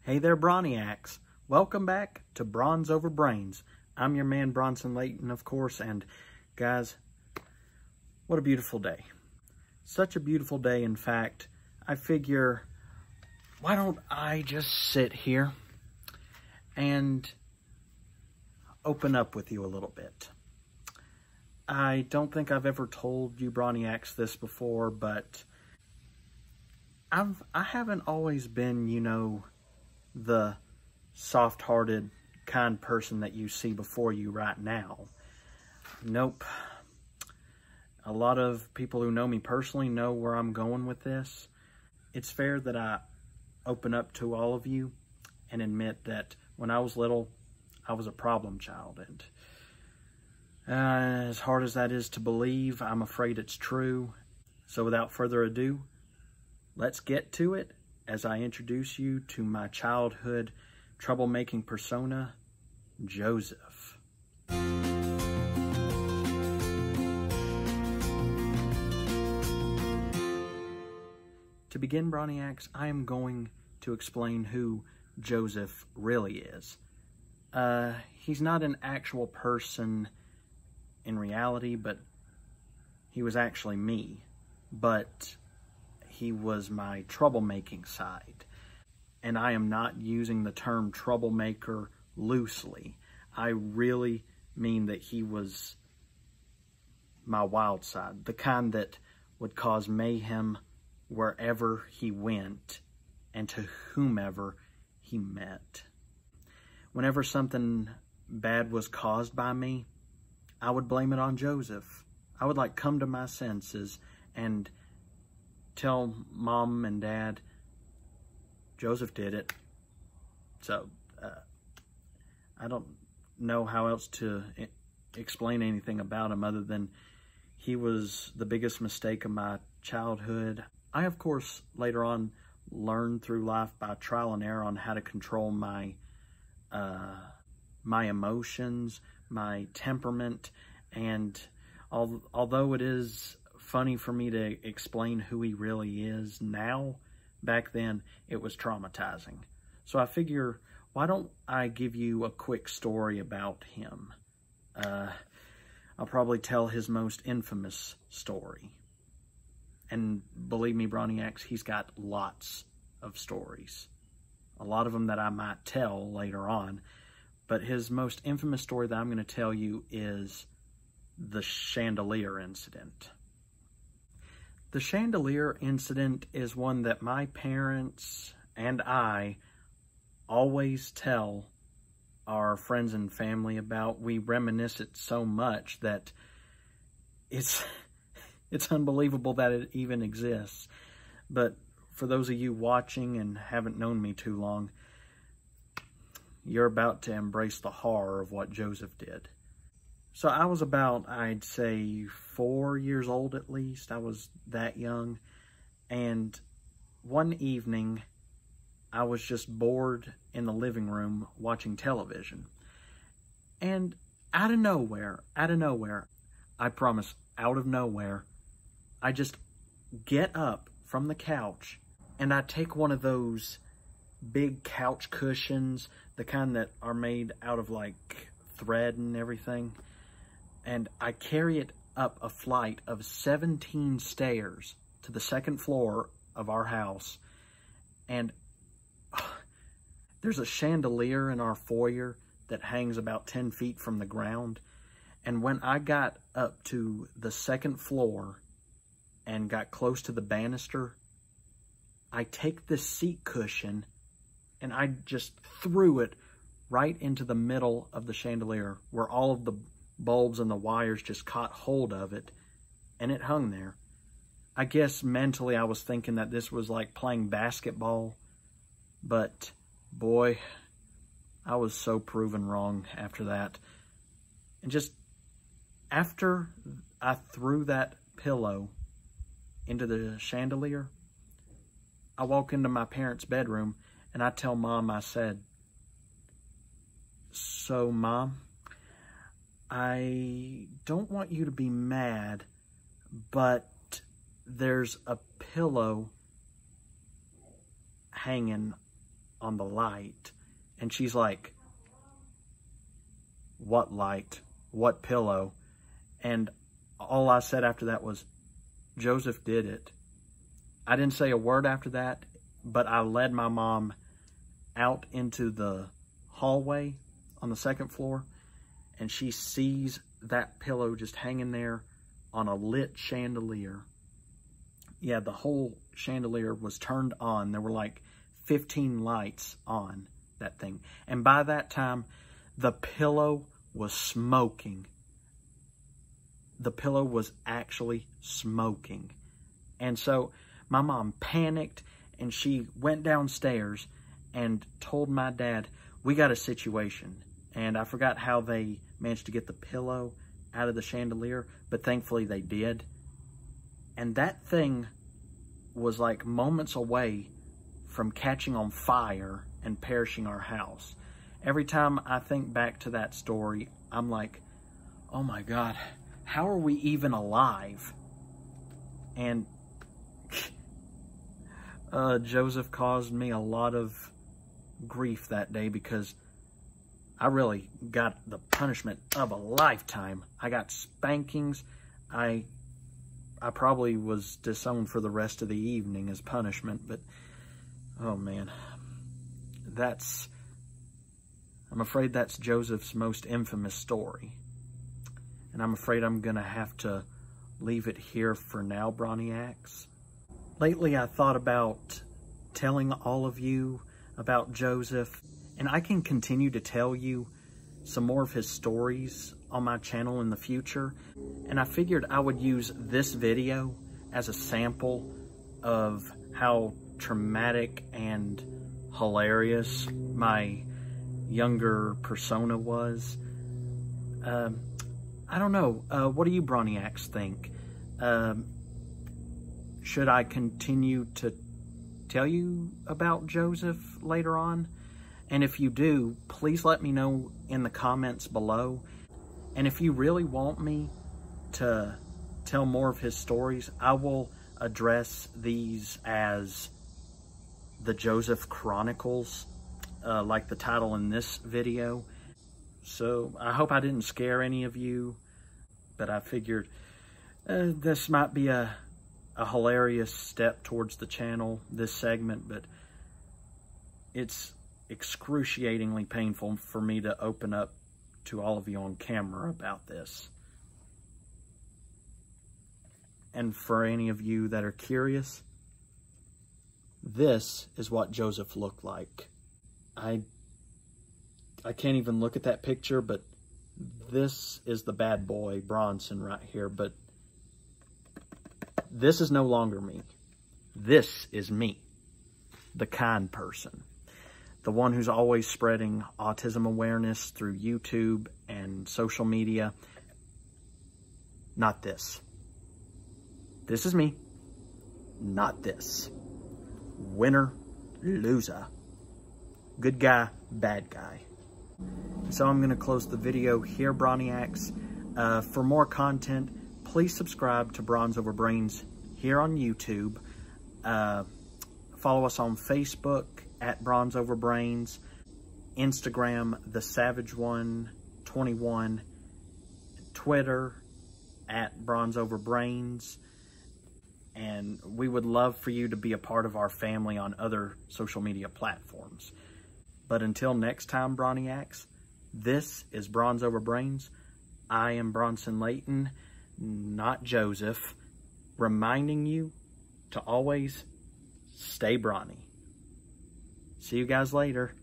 Hey there, Broniacs. Welcome back to Bronze Over Brains. I'm your man, Bronson Layton, of course, and guys, what a beautiful day. Such a beautiful day, in fact, I figure, why don't I just sit here and open up with you a little bit. I don't think I've ever told you Broniacs this before, but I haven't always been, the soft-hearted, kind person that you see before you right now. Nope. A lot of people who know me personally know where I'm going with this. It's fair that I open up to all of you and admit that when I was little, I was a problem child. And as hard as that is to believe, I'm afraid it's true. So without further ado, let's get to it as I introduce you to my childhood troublemaking persona, Joseph. To begin, Broniacs, I am going to explain who Joseph really is. He's not an actual person in reality, but he was actually me. But he was my troublemaking side. And I am not using the term troublemaker loosely. I really mean that he was my wild side, the kind that would cause mayhem wherever he went and to whomever he met. Whenever something bad was caused by me, I would blame it on Joseph. I would come to my senses and tell mom and dad, Joseph did it. So, I don't know how else to explain anything about him other than he was the biggest mistake of my childhood. I, of course, later on learned through life by trial and error on how to control my emotions, my temperament, and although it is funny for me to explain who he really is now, back then it was traumatizing. So I figure, why don't I give you a quick story about him? I'll probably tell his most infamous story. And believe me, Broniacs, he's got lots of stories. A lot of them that I might tell later on. But his most infamous story that I'm going to tell you is the Chandelier Incident. The Chandelier Incident is one that my parents and I always tell our friends and family about. We reminisce it so much that it's unbelievable that it even exists. But for those of you watching and haven't known me too long, you're about to embrace the horror of what Joseph did. So I was about, I'd say, 4 years old at least. I was that young. And one evening, I was just bored in the living room watching television. And out of nowhere, I promise, out of nowhere, I just get up from the couch and I take one of those big couch cushions, the kind that are made out of thread and everything, and I carry it up a flight of 17 stairs to the second floor of our house. And there's a chandelier in our foyer that hangs about 10 feet from the ground. And when I got up to the second floor and got close to the banister, I take this seat cushion and I just threw it right into the middle of the chandelier where all of the bulbs and the wires just caught hold of it, and it hung there. I guess mentally I was thinking that this was like playing basketball, but boy, I was so proven wrong after that. And just after I threw that pillow into the chandelier, I walk into my parents' bedroom and I tell Mom, I said, "So, Mom, I don't want you to be mad, but there's a pillow hanging on the light. And she's like, what light? What pillow? And all I said after that was, Joseph did it. I didn't say a word after that, but I led my mom out into the hallway on the second floor, and she sees that pillow just hanging there on a lit chandelier. Yeah, the whole chandelier was turned on. There were like 15 lights on that thing. And by that time, the pillow was smoking. The pillow was actually smoking. And so my mom panicked, and she went downstairs and told my dad, we got a situation. And I forgot how they managed to get the pillow out of the chandelier, but thankfully they did. And that thing was like moments away from catching on fire and perishing our house. Every time I think back to that story, I'm like, oh my God, how are we even alive? And Joseph caused me a lot of grief that day, because I really got the punishment of a lifetime. I got spankings. I probably was disowned for the rest of the evening as punishment, but oh man, I'm afraid that's Joseph's most infamous story. And I'm afraid I'm gonna have to leave it here for now, Broniacs. Lately, I thought about telling all of you about Joseph, and I can continue to tell you some more of his stories on my channel in the future. And I figured I would use this video as a sample of how traumatic and hilarious my younger persona was. I don't know. What do you Broniacs think? Should I continue to tell you about Joseph later on? And if you do, please let me know in the comments below. And if you really want me to tell more of his stories, I will address these as the Joseph Chronicles, like the title in this video. So I hope I didn't scare any of you, but I figured this might be a hilarious step towards the channel, this segment, but it's excruciatingly painful for me to open up to all of you on camera about this. And for any of you that are curious, this is what Joseph looked like. I can't even look at that picture, but this is the bad boy, Bronson, right here. But this is no longer me. This is me, the kind person. The one who's always spreading autism awareness through YouTube and social media. Not this. This is me. Not this. Winner, loser. Good guy, bad guy. So I'm going to close the video here, Broniacs. For more content, please subscribe to Bronze Over Brains here on YouTube. Follow us on Facebook at Bronze Over Brains, Instagram, The Savage One 21, Twitter at Bronze Over Brains. And we would love for you to be a part of our family on other social media platforms. But until next time, Broniacs, this is Bronze Over Brains. I am Bronson Layton, not Joseph, reminding you to always stay brawny. See you guys later.